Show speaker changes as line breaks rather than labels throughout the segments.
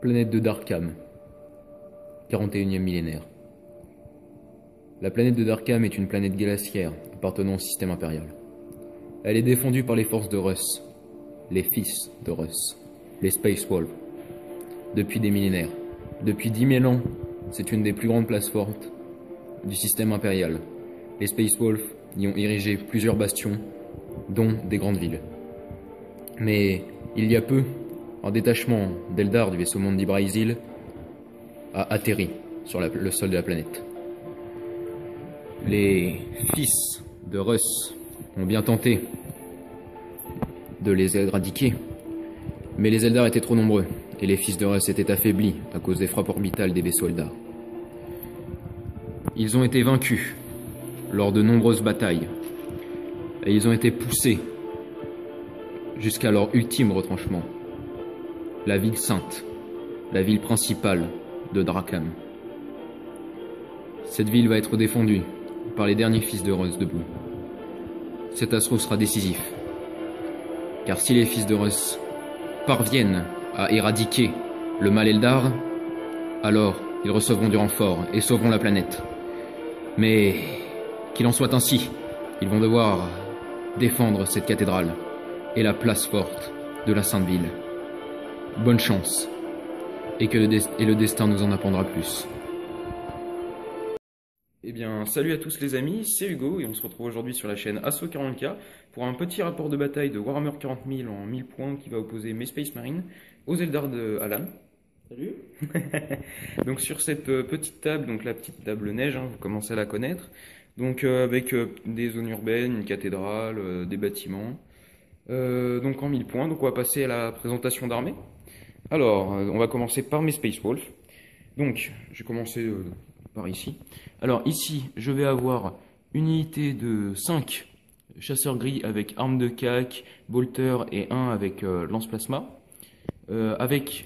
Planète de Darkham, 41e millénaire. La planète de Darkham est une planète glaciaire appartenant au système impérial. Elle est défendue par les forces de Russ, les fils de Russ, les Space Wolves, depuis des millénaires. Depuis 10 000 ans, c'est une des plus grandes places fortes du système impérial. Les Space Wolves y ont érigé plusieurs bastions, dont des grandes villes. Mais il y a peu, un détachement d'Eldar du vaisseau Mondi Brazil a atterri sur le sol de la planète. Les fils de Russ ont bien tenté de les éradiquer, mais les Eldar étaient trop nombreux, et les fils de Russ étaient affaiblis à cause des frappes orbitales des vaisseaux Eldar. Ils ont été vaincus lors de nombreuses batailles, et ils ont été poussés jusqu'à leur ultime retranchement, la ville sainte, la ville principale de Darkham. Cette ville va être défendue par les derniers fils de Russ debout. Cet assaut sera décisif, car si les fils de Russ parviennent à éradiquer le mal Eldar, alors ils recevront du renfort et sauveront la planète. Mais qu'il en soit ainsi, ils vont devoir défendre cette cathédrale et la place forte de la Sainte Ville. Bonne chance, et que le destin nous en apprendra plus. Eh bien, salut à tous les amis, c'est Hugo et on se retrouve aujourd'hui sur la chaîne Assaut 40K pour un petit rapport de bataille de Warhammer 40 000 en 1000 points qui va opposer mes Space Marines aux Eldar de Alan. Salut. Donc sur cette petite table, donc la petite table neige, vous commencez à la connaître, donc avec des zones urbaines, une cathédrale, des bâtiments, donc en 1000 points. Donc on va passer à la présentation d'armée. Alors, on va commencer par mes Space Wolves. Donc, je vais commencer par ici. Alors ici, je vais avoir une unité de 5 chasseurs gris avec armes de cac, bolter et un avec lance-plasma,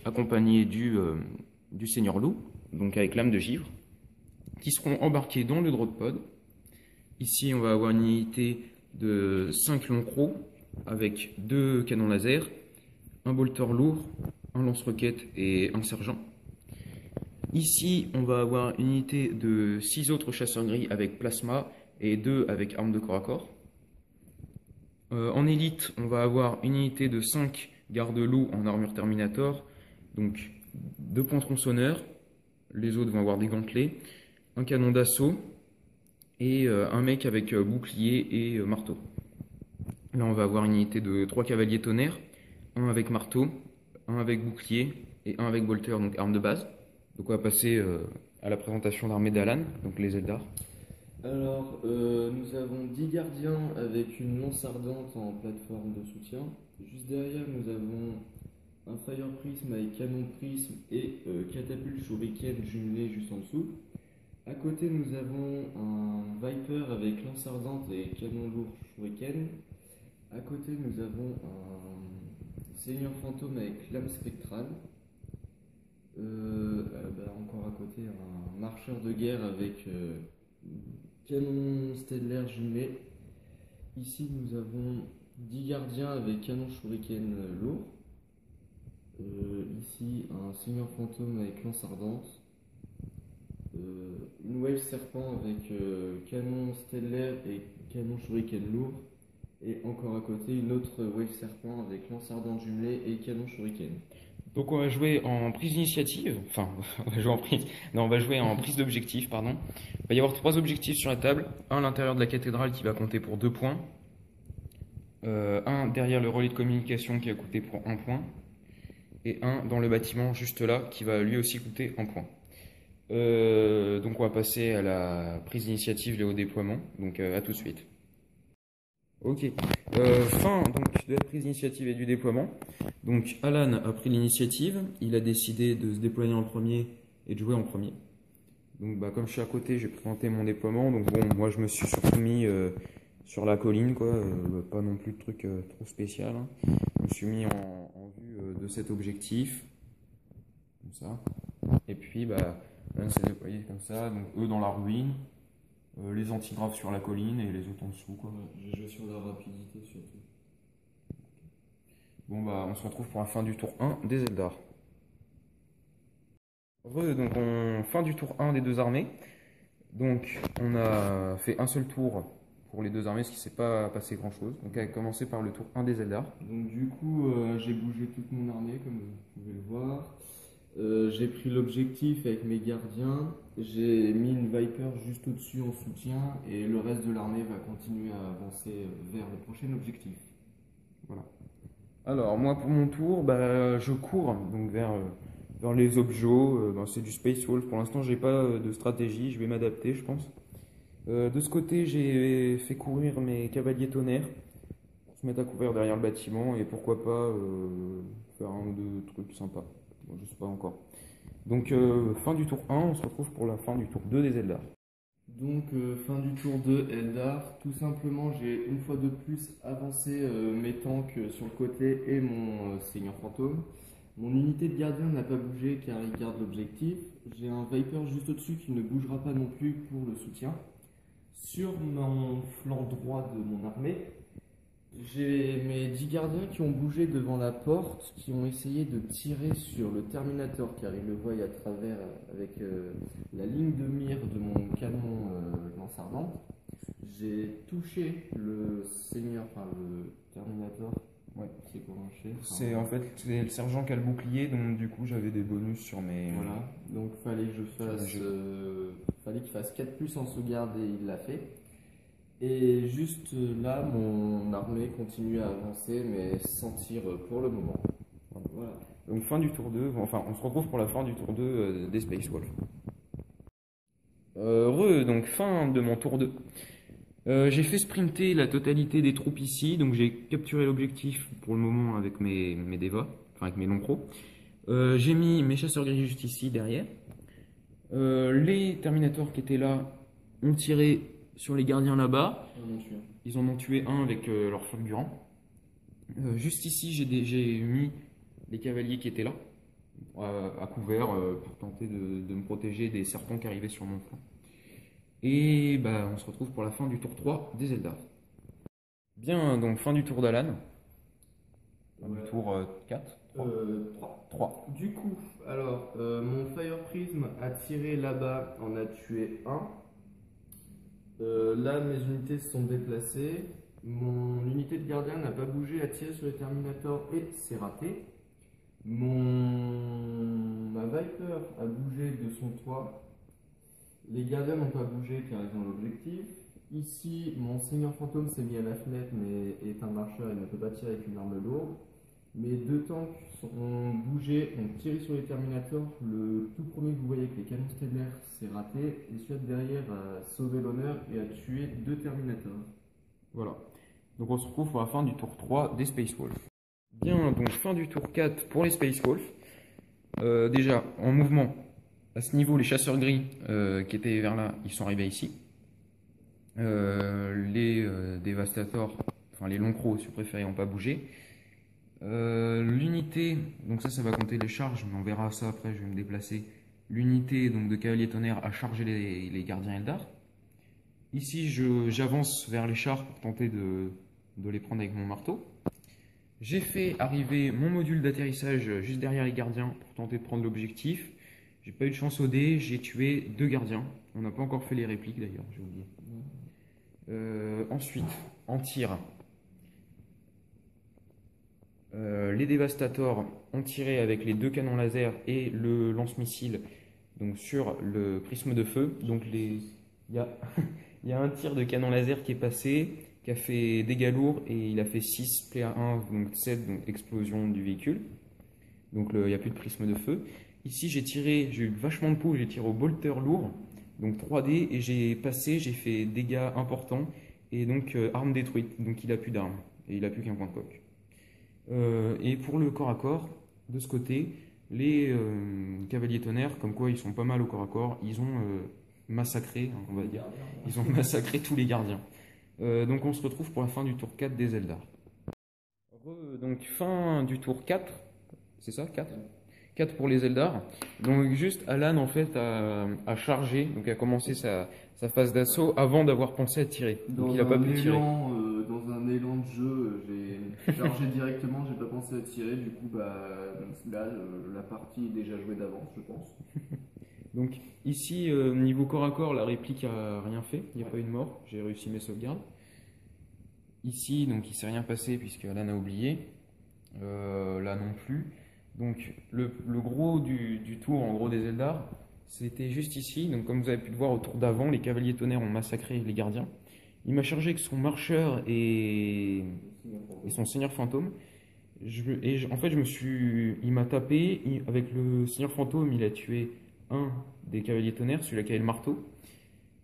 accompagné du seigneur loup, donc avec lame de givre, qui seront embarqués dans le drop pod. Ici, on va avoir une unité de 5 longs crocs avec 2 canons laser, un bolter lourd, un lance-roquette et un sergent. Ici, on va avoir une unité de 6 autres chasseurs gris avec plasma et 2 avec armes de corps à corps. En élite, on va avoir une unité de 5 gardes-loups en armure Terminator, donc 2 points tronçonneurs, les autres vont avoir des gantelets, un canon d'assaut et un mec avec bouclier et marteau. Là, on va avoir une unité de 3 cavaliers tonnerres, un avec marteau, un avec bouclier et un avec bolter, donc arme de base. Donc on va passer à la présentation d'armée d'Alan, donc les Eldar.
Alors, nous avons 10 gardiens avec une lance ardente en plateforme de soutien. Juste derrière, nous avons un Fire Prism avec canon prisme et catapulte shuriken jumelé juste en dessous. À côté, nous avons un Viper avec lance ardente et canon lourd shuriken. À côté, nous avons un Seigneur fantôme avec lame spectrale. Encore à côté, un marcheur de guerre avec canon stellaire jumelé. Ici, nous avons 10 gardiens avec canon shuriken lourd. Ici, un seigneur fantôme avec lance ardente. Une wave serpent avec canon stellaire et canon shuriken lourd. Et encore à côté, une autre wave serpent avec lance ardente jumelée et canon shuriken.
Donc on va jouer en prise d'initiative, enfin on va jouer en prise d'objectif, pardon. Il va y avoir 3 objectifs sur la table, un à l'intérieur de la cathédrale qui va compter pour 2 points, un derrière le relais de communication qui va coûter pour 1 point, et un dans le bâtiment juste là qui va lui aussi coûter 1 point. Donc on va passer à la prise d'initiative et au déploiement, donc à tout de suite. Ok, fin donc, de la prise d'initiative et du déploiement. Donc Alan a pris l'initiative, il a décidé de se déployer en premier et de jouer en premier. Donc comme je suis à côté, j'ai présenté mon déploiement. Donc bon, moi je me suis surtout mis sur la colline, quoi, pas non plus de truc trop spécial. Hein. Je me suis mis en vue de cet objectif, comme ça. Et puis Alan s'est déployé comme ça, donc eux dans la ruine. Les antigraphes sur la colline et les autres en dessous, quoi.
J'ai joué sur la rapidité surtout.
Bon on se retrouve pour la fin du tour 1 des Eldar. Donc fin du tour 1 des deux armées. Donc on a fait un seul tour pour les deux armées, ce qui s'est pas passé grand chose. Donc on a commencé par le tour 1 des Eldar.
Donc du coup, j'ai bougé toute mon armée, comme vous pouvez le voir. J'ai pris l'objectif avec mes gardiens. J'ai mis une Viper juste au-dessus en soutien et le reste de l'armée va continuer à avancer vers le prochain objectif.
Voilà. Alors moi pour mon tour, bah, je cours donc vers les objets. C'est du Space Wolf. Pour l'instant, j'ai pas de stratégie. Je vais m'adapter, je pense. De ce côté, j'ai fait courir mes cavaliers tonnerres, se mettre à couvert derrière le bâtiment et pourquoi pas faire un ou deux trucs sympas. Bon, je sais pas encore. Donc fin du tour 1, on se retrouve pour la fin du tour 2 des Eldar.
Donc fin du tour 2 Eldar, tout simplement j'ai une fois de plus avancé mes tanks sur le côté et mon seigneur fantôme. Mon unité de gardien n'a pas bougé car il garde l'objectif. J'ai un Viper juste au-dessus qui ne bougera pas non plus pour le soutien. Sur mon flanc droit de mon armée, j'ai mes 10 gardiens qui ont bougé devant la porte, qui ont essayé de tirer sur le Terminator car ils le voient à travers avec la ligne de mire de mon canon lance-ardente. J'ai touché le seigneur, enfin le Terminator.
Ouais.
C'est quoi un chef?
C'est en fait c'est le sergent qui a le bouclier, donc du coup j'avais des bonus sur mes.
Voilà, donc fallait que je fasse, fallait qu'il fasse 4 plus en sauvegarde et il l'a fait. Et juste là, mon armée continue à avancer, mais sans tir pour le moment. Voilà.
Donc fin du tour 2, enfin on se retrouve pour la fin du tour 2 des Space Wolf. Donc fin de mon tour 2. J'ai fait sprinter la totalité des troupes ici, donc j'ai capturé l'objectif pour le moment avec mes Deva, enfin avec mes longs crocs. J'ai mis mes chasseurs gris juste ici derrière. Les Terminators qui étaient là ont tiré sur les gardiens là-bas. Ils en ont tué un avec leur fulgurant. Juste ici, j'ai mis les cavaliers qui étaient là, à couvert, pour tenter de me protéger des serpents qui arrivaient sur mon flanc. Et bah, on se retrouve pour la fin du tour 3 des Eldar. Bien, donc fin du tour d'Alan. Du tour 4 3.
Du coup, alors, mon Fire Prism a tiré là-bas, en a tué un. Là, mes unités se sont déplacées. Mon unité de gardien n'a pas bougé, a tiré sur les Terminators et c'est raté. Ma Viper a bougé de son toit. Les gardiens n'ont pas bougé car ils ont l'objectif. Ici, mon seigneur fantôme s'est mis à la fenêtre mais est un marcheur et ne peut pas tirer avec une arme lourde. Mes deux tanks ont bougé, ont tiré sur les Terminators. Le tout premier que vous voyez avec les canons stellaires, c'est raté. Et celui de derrière a sauvé l'honneur et a tué deux Terminators.
Voilà. Donc on se retrouve pour la fin du tour 3 des Space Wolf. Bien, donc fin du tour 4 pour les Space Wolf. Déjà, en mouvement, à ce niveau, les chasseurs gris qui étaient vers là, ils sont arrivés ici. Les Dévastators, enfin les longs crocs, si vous préférez, n'ont pas bougé. L'unité, donc ça va compter les charges, mais on verra ça après, je vais me déplacer. L'unité donc de cavalier tonnerre a chargé les gardiens Eldar. Ici, j'avance vers les chars pour tenter de les prendre avec mon marteau. J'ai fait arriver mon module d'atterrissage juste derrière les gardiens pour tenter de prendre l'objectif. J'ai pas eu de chance au dé, j'ai tué deux gardiens. On n'a pas encore fait les répliques d'ailleurs, j'ai oublié. Ensuite, en tir, les Dévastators ont tiré avec les deux canons laser et le lance-missile donc sur le prisme de feu. Donc il y a un tir de canon laser qui est passé, qui a fait dégâts lourds et il a fait 6 PA1, donc 7, donc explosion du véhicule. Donc il n'y a plus de prisme de feu. Ici j'ai eu vachement de coups, j'ai tiré au bolter lourd, donc 3D, et j'ai fait dégâts importants, et donc arme détruite, donc il n'a plus d'armes, et il n'a plus qu'un point de coque. Et pour le corps à corps, de ce côté, les cavaliers tonnerres, comme quoi ils sont pas mal au corps à corps, ils ont massacré, on va dire, ils ont massacré tous les gardiens. Donc on se retrouve pour la fin du tour 4 des Eldar. Donc fin du tour 4, c'est ça 4 4 pour les Eldar. Donc juste Alan en fait a chargé, donc a commencé sa phase d'assaut avant d'avoir pensé à tirer. Donc il a pas pu tirer.
Dans un élan de jeu, j'ai chargé directement, j'ai pas pensé à tirer, du coup bah là la partie est déjà jouée d'avance je pense.
Donc ici, niveau corps à corps, la réplique a rien fait, il n'y a pas eu de mort, j'ai réussi mes sauvegardes. Ici, donc il s'est rien passé puisque Alan a oublié, là non plus. Donc le gros du tour, en gros des Eldar, c'était juste ici. Donc comme vous avez pu le voir au tour d'avant, les cavaliers tonnerres ont massacré les gardiens. Il m'a chargé avec son marcheur et son seigneur fantôme. En fait, il m'a tapé avec le seigneur fantôme, il a tué un des cavaliers tonnerres, celui qui avait le marteau.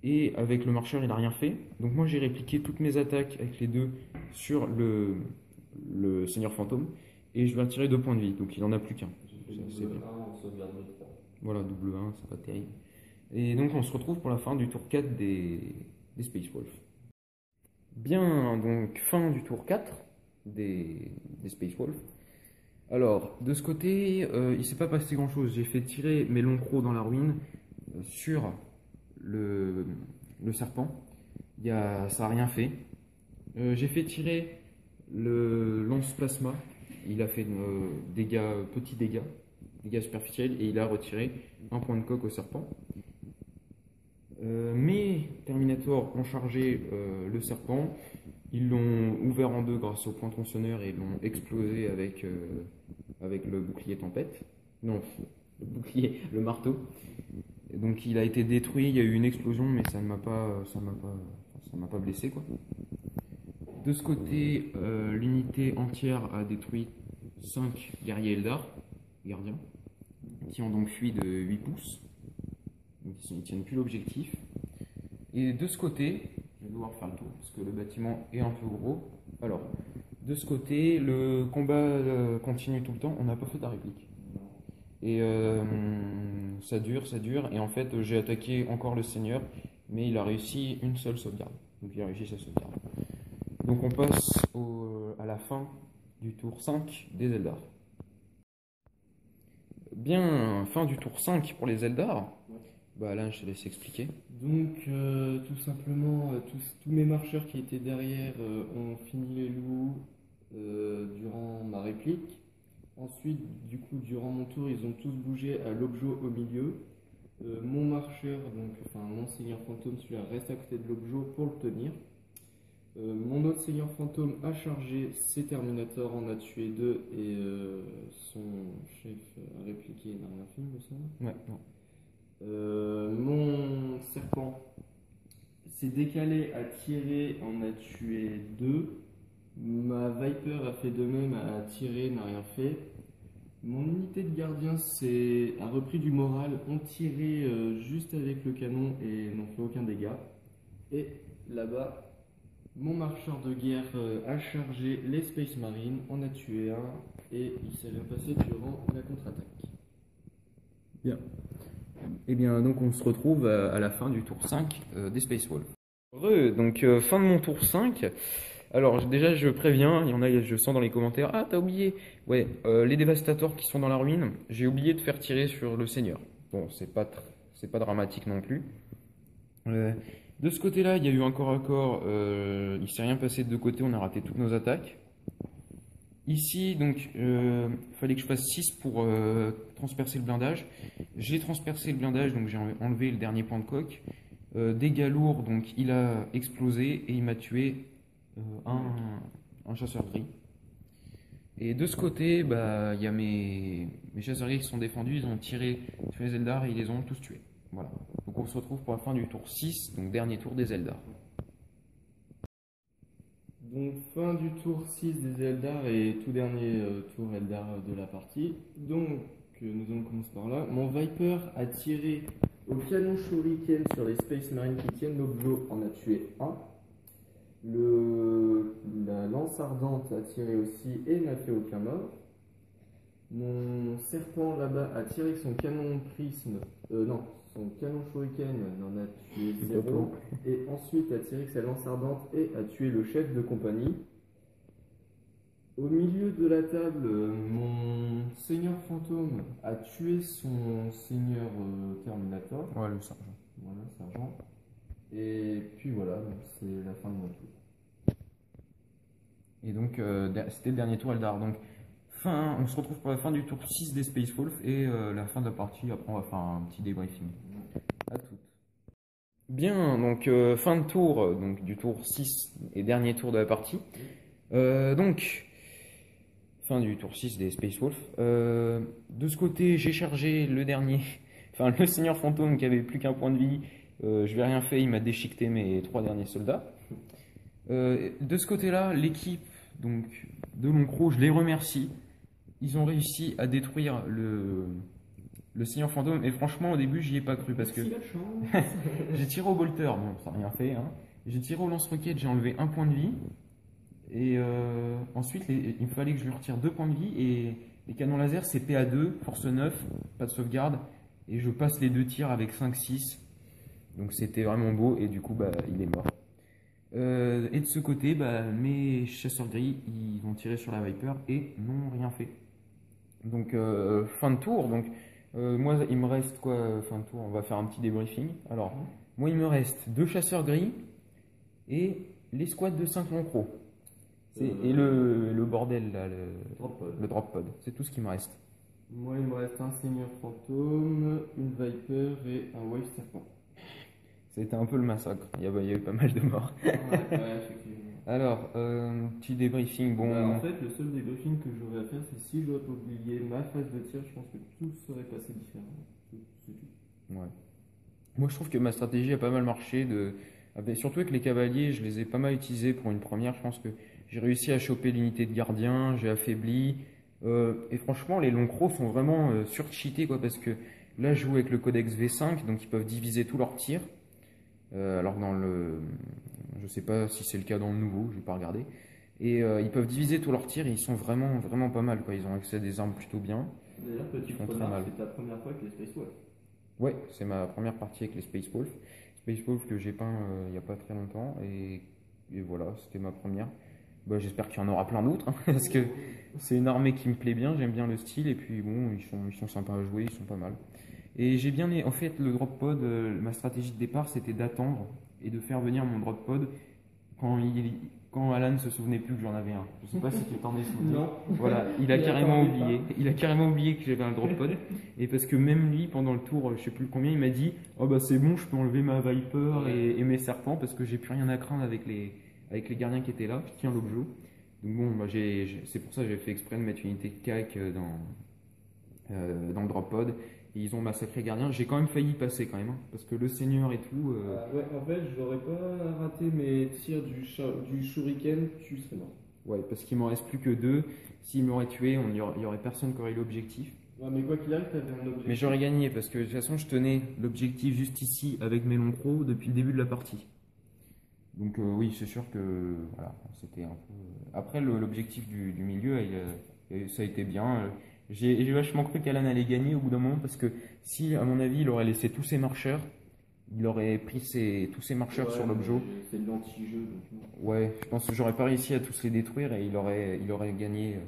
Et avec le marcheur, il n'a rien fait. Donc moi, j'ai répliqué toutes mes attaques avec les deux sur le seigneur fantôme. Et je vais retirer 2 points de vie. Donc il en a plus qu'un. C'est bien. Voilà, double 1, c'est pas terrible. Et donc on se retrouve pour la fin du tour 4 des Space Wolves. Bien, donc fin du tour 4 des Space Wolves. Alors, de ce côté, il ne s'est pas passé grand chose. J'ai fait tirer mes longs crocs dans la ruine sur le serpent. Ça n'a rien fait. J'ai fait tirer le lance plasma. Il a fait petits dégâts superficiels, et il a retiré 1 point de coque au serpent. Mes Terminators ont chargé le serpent. Ils l'ont ouvert en deux grâce au point tronçonneur et l'ont explosé avec le bouclier tempête. Non, le marteau. Et donc il a été détruit, il y a eu une explosion, mais ça ne m'a pas blessé, quoi. De ce côté, l'unité entière a détruit 5 guerriers Eldar, gardiens, qui ont donc fui de 8 pouces. Donc ils ne tiennent plus l'objectif. Et de ce côté, je vais devoir faire le tour parce que le bâtiment est un peu gros. Alors, de ce côté, le combat continue tout le temps. On n'a pas fait de la réplique. Et ça dure. Et en fait, j'ai attaqué encore le seigneur, mais il a réussi une seule sauvegarde. Donc il a réussi sa sauvegarde. Donc on passe à la fin du tour 5 des Eldar. Bien, fin du tour 5 pour les Eldar. Bah là, je te laisse expliquer.
Donc, tout simplement, tous mes marcheurs qui étaient derrière ont fini les loups durant ma réplique. Ensuite, du coup, durant mon tour, ils ont tous bougé à l'objet au milieu. Mon marcheur, mon seigneur fantôme, celui-là reste à côté de l'objet pour le tenir. Mon autre seigneur fantôme a chargé ses Terminators, en a tué 2 et son chef a répliqué et n'a rien fait, il me semble.
Ouais, non.
Mon serpent s'est décalé, a tiré, en a tué 2. Ma Viper a fait de même, a tiré, n'a rien fait. Mon unité de gardien a repris du moral, ont tiré juste avec le canon et n'ont fait aucun dégât. Et là-bas, mon marcheur de guerre a chargé les Space Marines, en a tué un et il s'est rien passé durant la contre-attaque.
Bien. Et bien, donc on se retrouve à la fin du tour 5 des Space Wolves. Donc fin de mon tour 5. Alors déjà, je préviens, il y en a, je sens dans les commentaires, ah t'as oublié. Ouais, les dévastateurs qui sont dans la ruine, j'ai oublié de faire tirer sur le seigneur. Bon, c'est pas dramatique non plus. De ce côté-là, il y a eu un corps à corps, il s'est rien passé de deux côtés, on a raté toutes nos attaques. Ici, donc, il fallait que je fasse 6 pour transpercer le blindage. J'ai transpercé le blindage, donc j'ai enlevé le dernier point de coque. Dégâts lourds, donc il a explosé et il m'a tué un chasseur gris. Et de ce côté, bah, il y a mes chasseurs gris qui sont défendus, ils ont tiré sur les Eldar et ils les ont tous tués. Voilà. Donc on se retrouve pour la fin du tour 6, donc dernier tour des Eldar.
Donc fin du tour 6 des Eldar et tout dernier tour Eldar de la partie. Donc nous allons commencer par là. Mon Viper a tiré au canon Shuriken sur les Space Marines qui tiennent l'objet, en a tué un. La lance ardente a tiré aussi et n'a fait aucun mort. Mon serpent là-bas a tiré son canon prisme, son canon shuriken n'en a tué 0. Et ensuite a tiré sa lance ardente et a tué le chef de compagnie. Au milieu de la table, mon seigneur fantôme a tué son seigneur Terminator.
Ouais, le sergent.
Voilà, sergent. Et puis voilà, c'est la fin de mon tour.
Et donc, c'était le dernier tour Eldar. Donc, on se retrouve pour la fin du tour 6 des Space Wolf et la fin de la partie. Après, on va faire un petit débriefing. À toutes. Bien, donc fin de tour donc, du tour 6 et dernier tour de la partie. Donc, fin du tour 6 des Space Wolf. De ce côté, j'ai chargé le dernier, enfin le Seigneur Fantôme qui avait plus qu'un point de vie. Je lui ai rien fait, il m'a déchiqueté mes 3 derniers soldats. De ce côté-là, l'équipe donc de Loncro, je les remercie. Ils ont réussi à détruire le Seigneur Fantôme. Et franchement, au début, j'y ai pas cru parce que j'ai tiré au bolter, bon, ça n'a rien fait. Hein. J'ai tiré au lance-roquette, j'ai enlevé un point de vie. Et ensuite, il me fallait que je lui retire 2 points de vie. Et les canons laser, c'est PA2, force 9, pas de sauvegarde. Et je passe les 2 tirs avec 5-6. Donc c'était vraiment beau. Et du coup, bah, il est mort. Et de ce côté, bah, mes chasseurs gris, ils ont tiré sur la Viper et n'ont rien fait. Donc fin de tour. Donc moi, il me reste quoi? Fin de tour, on va faire un petit débriefing. Alors, moi, il me reste 2 chasseurs gris et l'escouade de 5 Loncro. Et le bordel là, le drop pod. C'est tout ce qui me reste.
Moi, il me reste un Seigneur Fantôme, une Viper et un Wave Serpent.
C'était un peu le massacre, il y a eu pas mal de morts.
Ouais, effectivement.
Alors, petit débriefing, bon...
Bah, en fait, le seul débriefing que j'aurais à faire, c'est si je dois pas oublier ma phase de tir, je pense que tout serait passé différemment. C'est tout.
Ouais. Moi, je trouve que ma stratégie a pas mal marché, surtout avec les cavaliers, je les ai pas mal utilisés pour une première. Je pense que j'ai réussi à choper l'unité de gardien, j'ai affaibli. Et franchement, les Loncro sont vraiment surcheatés, quoi, parce que là, je joue avec le codex V5, donc ils peuvent diviser tous leurs tirs. Alors je sais pas si c'est le cas dans le nouveau, je vais pas regarder. Et ils peuvent diviser tous leurs tirs et ils sont vraiment pas mal, quoi. Ils ont accès à des armes plutôt bien.
D'ailleurs, petite remarque, c'est ta première fois avec les Space Wolf.
Ouais, c'est ma première partie avec les Space Wolf. Space Wolf que j'ai peint il y a pas très longtemps et voilà, c'était ma première. Bah, j'espère qu'il y en aura plein d'autres, hein, parce que c'est une armée qui me plaît bien, j'aime bien le style et puis bon, ils sont sympas à jouer, ils sont pas mal. Et j'ai bien, en fait, le drop pod, ma stratégie de départ, c'était d'attendre et de faire venir mon drop pod quand Alan se souvenait plus que j'en avais un. Je sais pas si tu t'en es souvenu.
Non.
Voilà, il a carrément oublié. Il a carrément oublié que j'avais un drop pod. Et parce que même lui, pendant le tour, je sais plus combien, il m'a dit, oh bah c'est bon, je peux enlever ma Viper et mes serpents parce que j'ai plus rien à craindre avec les gardiens qui étaient là. Je tiens l'objet. Donc bon, bah, c'est pour ça que j'ai fait exprès de mettre une unité de CAC dans le drop pod. Et ils ont massacré les gardiens. J'ai quand même failli passer quand même, hein, parce que le seigneur et tout.
Ouais, en fait, je n'aurais pas raté mes tirs du shuriken, tu serais mort.
Ouais, parce qu'il m'en reste plus que 2. S'il m'aurait tué, il y aurait personne qui aurait eu l'objectif.
Ouais, mais quoi qu'il arrive, t'avais un objectif.
Mais j'aurais gagné parce que de toute façon, je tenais l'objectif juste ici avec mes Loncro depuis le début de la partie. Donc oui, c'est sûr que voilà, c'était un peu. Après, l'objectif du milieu, ça a été bien. J'ai vachement cru qu'Alan allait gagner au bout d'un moment parce que si, à mon avis, il aurait laissé tous ses marcheurs, il aurait pris tous ses marcheurs sur l'objet.
C'est de l'anti-jeu.
Ouais, je pense que j'aurais pas réussi à tous les détruire et il aurait gagné.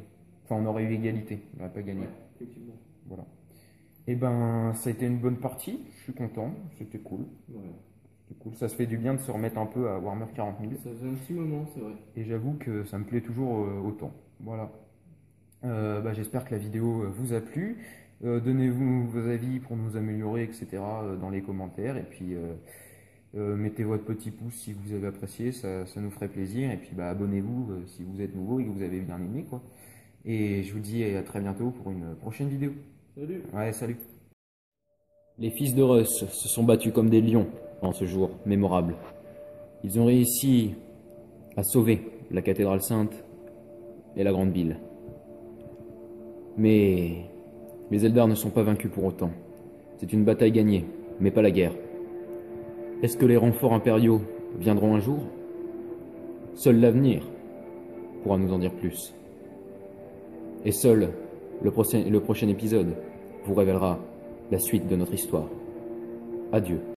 Enfin, on aurait eu égalité. Il n'aurait pas gagné.
Ouais, effectivement.
Voilà. Et ben, ça a été une bonne partie. Je suis content. C'était cool.
Ouais.
C'était cool. Ça se fait du bien de se remettre un peu à Warhammer 40 000.
Ça faisait un petit moment, c'est vrai.
Et j'avoue que ça me plaît toujours autant. Voilà. Bah, j'espère que la vidéo vous a plu. Donnez-vous vos avis pour nous améliorer, etc. Dans les commentaires. Et puis, mettez votre petit pouce si vous avez apprécié, ça nous ferait plaisir. Et puis, bah, abonnez-vous si vous êtes nouveau et que vous avez bien aimé, quoi. Et je vous dis à très bientôt pour une prochaine vidéo.
Salut.
Ouais, salut.
Les fils de Russ se sont battus comme des lions en ce jour mémorable. Ils ont réussi à sauver la cathédrale sainte et la grande ville. Mais les Eldar ne sont pas vaincus pour autant. C'est une bataille gagnée, mais pas la guerre. Est-ce que les renforts impériaux viendront un jour? Seul l'avenir pourra nous en dire plus. Et seul le prochain épisode vous révélera la suite de notre histoire. Adieu.